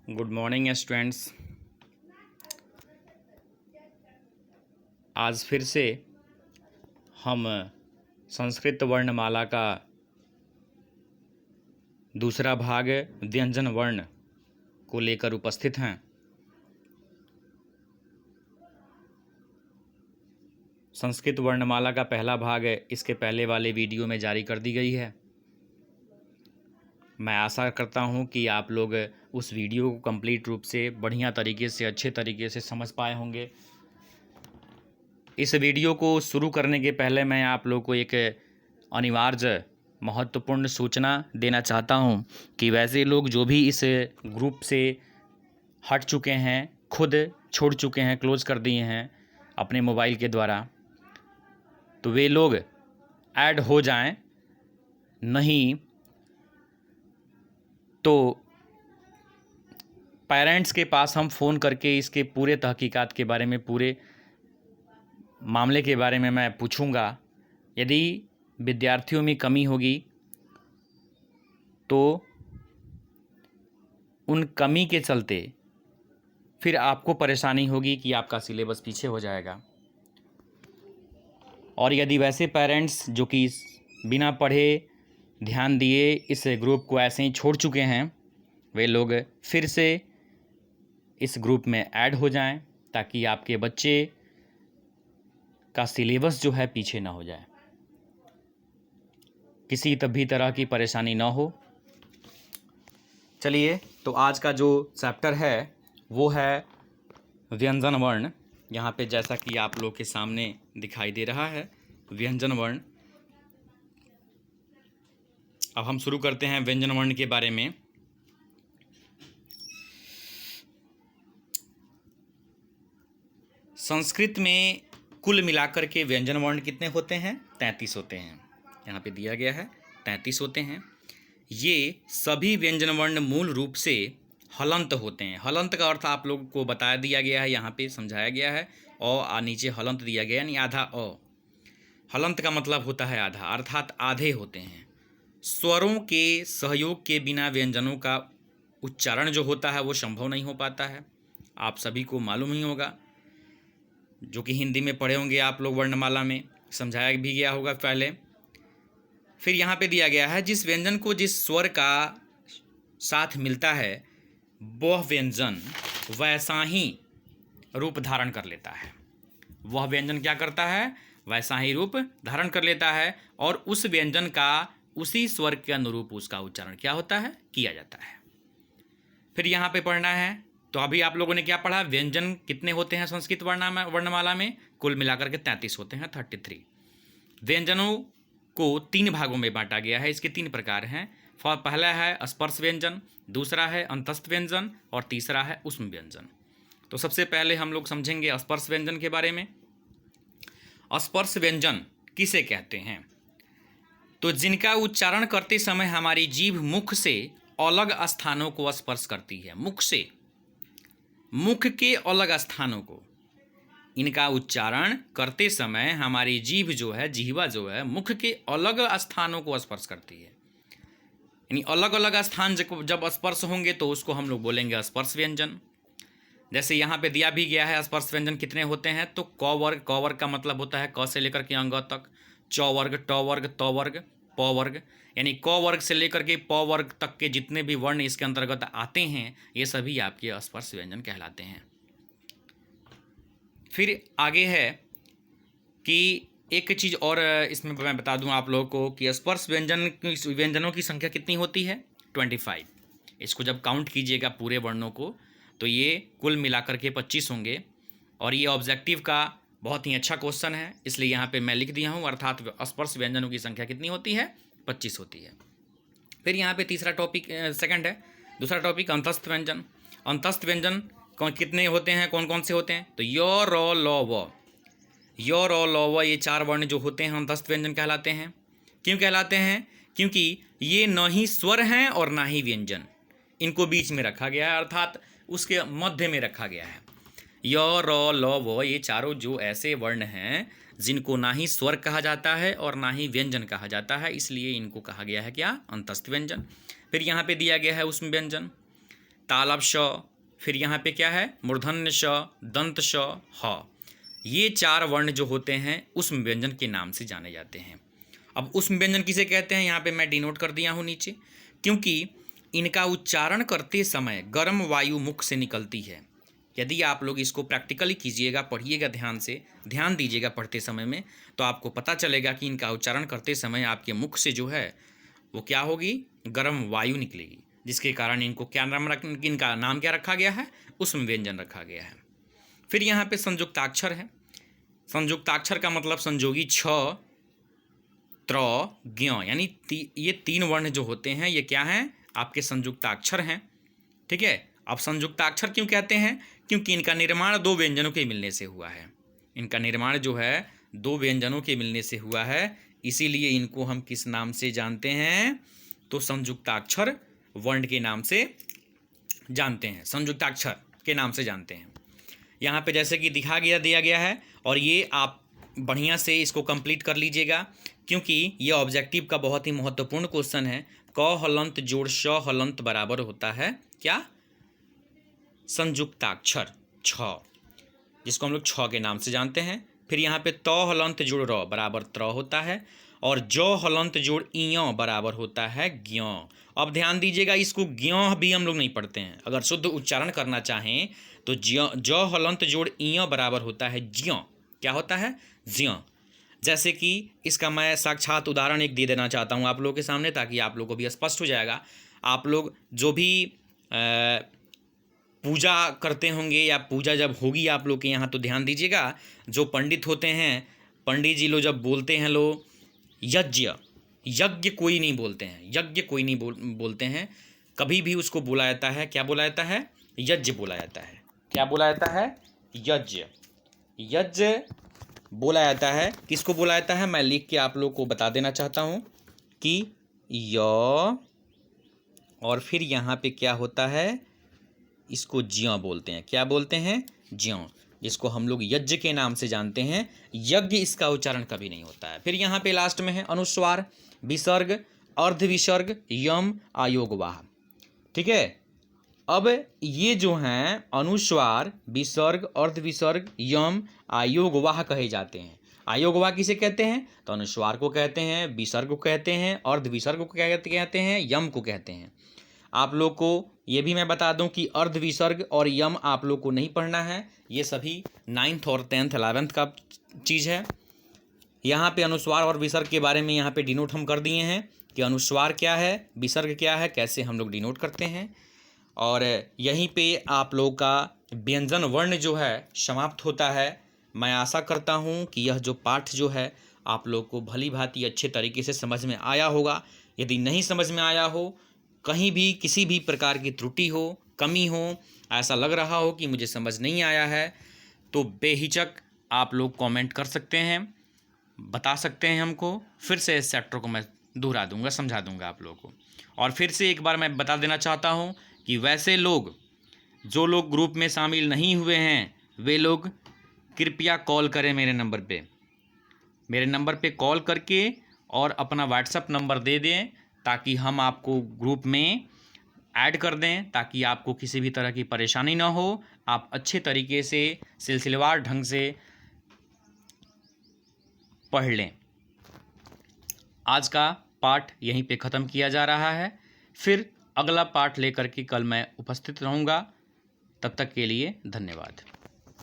Good morning students. आज फिर से हम संस्कृत वर्णमाला का दूसरा भाग व्यंजन वर्ण को लेकर उपस्थित हैं। संस्कृत वर्णमाला का पहला भाग इसके पहले वाले वीडियो में जारी कर दी गई है। मैं आशा करता हूं कि आप लोग उस वीडियो को कंप्लीट रूप से बढ़िया तरीके से अच्छे तरीके से समझ पाए होंगे। इस वीडियो को शुरू करने के पहले मैं आप लोग को एक अनिवार्य महत्वपूर्ण सूचना देना चाहता हूं कि वैसे लोग जो भी इस ग्रुप से हट चुके हैं, खुद छोड़ चुके हैं, क्लोज कर दिए हैं अपने मोबाइल के द्वारा, तो वे लोग ऐड हो जाएं। नहीं तो पेरेंट्स के पास हम फ़ोन करके इसके पूरे तहकीकात के बारे में, पूरे मामले के बारे में मैं पूछूंगा। यदि विद्यार्थियों में कमी होगी तो उन कमी के चलते फिर आपको परेशानी होगी कि आपका सिलेबस पीछे हो जाएगा। और यदि वैसे पेरेंट्स जो कि बिना पढ़े ध्यान दिए इस ग्रुप को ऐसे ही छोड़ चुके हैं, वे लोग फिर से इस ग्रुप में ऐड हो जाएं ताकि आपके बच्चे का सिलेबस जो है पीछे ना हो जाए, किसी भी तरह की परेशानी ना हो। चलिए, तो आज का जो चैप्टर है वो है व्यंजन वर्ण। यहाँ पे जैसा कि आप लोग के सामने दिखाई दे रहा है व्यंजन वर्ण। अब हम शुरू करते हैं व्यंजन वर्ण के बारे में। संस्कृत में कुल मिलाकर के व्यंजन वर्ण कितने होते हैं? 33 होते हैं। यहाँ पे दिया गया है 33 होते हैं। ये सभी व्यंजन वर्ण मूल रूप से हलंत होते हैं। हलंत का अर्थ आप लोगों को बता दिया गया है, यहाँ पे समझाया गया है। नीचे हलंत दिया गया यानी आधा अ। हलंत का मतलब होता है आधा, अर्थात आधे होते हैं। स्वरों के सहयोग के बिना व्यंजनों का उच्चारण जो होता है वो संभव नहीं हो पाता है। आप सभी को मालूम ही होगा, जो कि हिंदी में पढ़े होंगे आप लोग, वर्णमाला में समझाया भी गया होगा पहले। फिर यहाँ पे दिया गया है जिस व्यंजन को जिस स्वर का साथ मिलता है वह व्यंजन वैसा ही रूप धारण कर लेता है। वह व्यंजन क्या करता है? वैसा ही रूप धारण कर लेता है और उस व्यंजन का उसी स्वर के अनुरूप उसका उच्चारण क्या होता है? किया जाता है। फिर यहाँ पे पढ़ना है, तो अभी आप लोगों ने क्या पढ़ा? व्यंजन कितने होते हैं संस्कृत वर्णमाला में? कुल मिलाकर के 33 होते हैं, 33। व्यंजनों को 3 भागों में बांटा गया है। इसके 3 प्रकार हैं। पहला है स्पर्श व्यंजन, दूसरा है अंतस्थ व्यंजन और तीसरा है ऊष्म व्यंजन। तो सबसे पहले हम लोग समझेंगे स्पर्श व्यंजन के बारे में। स्पर्श व्यंजन किसे कहते हैं? तो जिनका उच्चारण करते समय हमारी जीभ मुख से अलग स्थानों को स्पर्श करती है। मुख से, मुख के अलग स्थानों को, इनका उच्चारण करते समय हमारी जीभ जो है, जिह्वा जो है, मुख के अलग स्थानों को स्पर्श करती है। यानी अलग अलग स्थान जब स्पर्श होंगे तो उसको हम लोग बोलेंगे स्पर्श व्यंजन। जैसे यहाँ पे दिया भी गया है स्पर्श व्यंजन कितने होते हैं। तो क वर्ग, क वर्ग का मतलब होता है क से लेकर के अंग तक। च वर्ग, ट वर्ग, त वर्ग, प वर्ग, यानी क वर्ग से लेकर के प वर्ग तक के जितने भी वर्ण इसके अंतर्गत आते हैं ये सभी आपके स्पर्श व्यंजन कहलाते हैं। फिर आगे है कि एक चीज़ और इसमें मैं बता दूं आप लोगों को कि स्पर्श व्यंजनों की संख्या कितनी होती है? 25। इसको जब काउंट कीजिएगा पूरे वर्णों को तो ये कुल मिलाकर के 25 होंगे। और ये ऑब्जेक्टिव का बहुत ही अच्छा क्वेश्चन है, इसलिए यहाँ पे मैं लिख दिया हूँ। अर्थात स्पर्श व्यंजनों की संख्या कितनी होती है? 25 होती है। फिर यहाँ पे तीसरा टॉपिक सेकंड है। दूसरा टॉपिक अंतस्थ व्यंजन। अंतस्थ व्यंजन कितने होते हैं, कौन कौन से होते हैं? तो य, र, ल, व। य, र, ल, व ये 4 वर्ण जो होते हैं अंतस्थ व्यंजन कहलाते हैं। क्यों कहलाते हैं? क्योंकि ये न ही स्वर हैं और ना ही व्यंजन, इनको बीच में रखा गया है, अर्थात उसके मध्य में रखा गया है। य, र, ल, व ये चारों जो ऐसे वर्ण हैं जिनको ना ही स्वर कहा जाता है और ना ही व्यंजन कहा जाता है, इसलिए इनको कहा गया है क्या? अंतस्थ व्यंजन। फिर यहाँ पे दिया गया है ऊष्म व्यंजन। तालब श, फिर यहाँ पे क्या है मूर्धन्य श, दंत श, ह। ये 4 वर्ण जो होते हैं ऊष्म व्यंजन के नाम से जाने जाते हैं। अब ऊष्म व्यंजन किसे कहते हैं यहाँ पे मैं डिनोट कर दिया हूँ नीचे, क्योंकि इनका उच्चारण करते समय गर्म वायु मुख से निकलती है। यदि आप लोग इसको प्रैक्टिकली कीजिएगा, पढ़िएगा ध्यान से, ध्यान दीजिएगा पढ़ते समय में, तो आपको पता चलेगा कि इनका उच्चारण करते समय आपके मुख से जो है वो क्या होगी, गर्म वायु निकलेगी, जिसके कारण इनको क्या नाम इनका नाम क्या रखा गया है, ऊष्म व्यंजन रखा गया है। फिर यहाँ पे संयुक्ताक्षर है। संयुक्ताक्षर का मतलब संयोगी छ, त्र, ज्ञ, यानी ये 3 वर्ण जो होते हैं ये क्या हैं, आपके संयुक्ताक्षर हैं। ठीक है। अब संयुक्ताक्षर क्यों कहते हैं, क्योंकि इनका निर्माण 2 व्यंजनों के मिलने से हुआ है। इनका निर्माण जो है 2 व्यंजनों के मिलने से हुआ है, इसीलिए इनको हम किस नाम से जानते हैं, तो संयुक्ताक्षर वर्ण के नाम से जानते हैं, संयुक्ताक्षर के नाम से जानते हैं। यहाँ पे जैसे कि दिया गया है, और ये आप बढ़िया से इसको कंप्लीट कर लीजिएगा, क्योंकि ये ऑब्जेक्टिव का बहुत ही महत्वपूर्ण क्वेश्चन है। क हलंत जोड़ श हलंत बराबर होता है क्या, संयुक्ताक्षर छ, जिसको हम लोग छ के नाम से जानते हैं। फिर यहाँ पे त हलंत जोड़ र बराबर त्र होता है, और ज हलंत जोड़ इय बराबर होता है ज्ञ। अब ध्यान दीजिएगा, इसको ज्ञ भी हम लोग नहीं पढ़ते हैं। अगर शुद्ध उच्चारण करना चाहें तो ज हलंत जोड़ इय बराबर होता है ज्ञ। क्या होता है, ज्ञ। जैसे कि इसका मैं साक्षात उदाहरण एक दे देना चाहता हूँ आप लोगों के सामने, ताकि आप लोगों को भी स्पष्ट हो जाएगा। आप लोग जो भी पूजा करते होंगे या पूजा जब होगी आप लोग के यहाँ, तो ध्यान दीजिएगा, जो पंडित होते हैं, पंडित जी लोग जब बोलते हैं लोग यज्ञ, यज्ञ कोई नहीं बोलते हैं, यज्ञ कोई नहीं बोलते हैं, कभी भी उसको बोला जाता है, क्या बोला जाता है, यज्ञ बोला जाता है। क्या बोला जाता है, यज्ञ, यज्ञ बोला जाता है। किसको बोला जाता है, मैं लिख के आप लोग को बता देना चाहता हूँ कि य, और फिर यहाँ पे क्या होता है, इसको ज्ञ बोलते हैं। क्या बोलते हैं, ज्ञ, जिसको हम लोग यज्ञ के नाम से जानते हैं। यज्ञ इसका उच्चारण कभी नहीं होता है। फिर यहाँ पे लास्ट में है अनुस्वार, विसर्ग, अर्ध विसर्ग, यम, आयोगवाह। ठीक है। अब ये जो हैं अनुस्वार, विसर्ग, अर्ध विसर्ग, यम, आयोगवाह कहे जाते हैं। आयोगवाह किसे कहते हैं, तो अनुस्वार को कहते हैं, विसर्ग को कहते हैं, अर्ध विसर्ग को कहते हैं, यम को कहते हैं। आप लोग को ये भी मैं बता दूं कि अर्ध विसर्ग और यम आप लोग को नहीं पढ़ना है, ये सभी 9th और 10th 11th का चीज़ है। यहाँ पे अनुस्वार और विसर्ग के बारे में यहाँ पे डिनोट हम कर दिए हैं कि अनुस्वार क्या है, विसर्ग क्या है, कैसे हम लोग डिनोट करते हैं। और यहीं पे आप लोग का व्यंजन वर्ण जो है समाप्त होता है। मैं आशा करता हूँ कि यह जो पाठ जो है आप लोग को भली भांति अच्छे तरीके से समझ में आया होगा। यदि नहीं समझ में आया हो, कहीं भी किसी भी प्रकार की त्रुटि हो, कमी हो, ऐसा लग रहा हो कि मुझे समझ नहीं आया है, तो बेहिचक आप लोग कमेंट कर सकते हैं, बता सकते हैं हमको। फिर से इस चैप्टर को मैं दोहरा दूंगा, समझा दूंगा आप लोगों को। और फिर से एक बार मैं बता देना चाहता हूँ कि वैसे लोग जो लोग ग्रुप में शामिल नहीं हुए हैं, वे लोग कृपया कॉल करें मेरे नंबर पे कॉल करके और अपना व्हाट्सएप नंबर दे दें, ताकि हम आपको ग्रुप में ऐड कर दें, ताकि आपको किसी भी तरह की परेशानी ना हो, आप अच्छे तरीके से सिलसिलेवार ढंग से पढ़ लें। आज का पाठ यहीं पे ख़त्म किया जा रहा है। फिर अगला पाठ लेकर के कल मैं उपस्थित रहूँगा। तब तक के लिए धन्यवाद।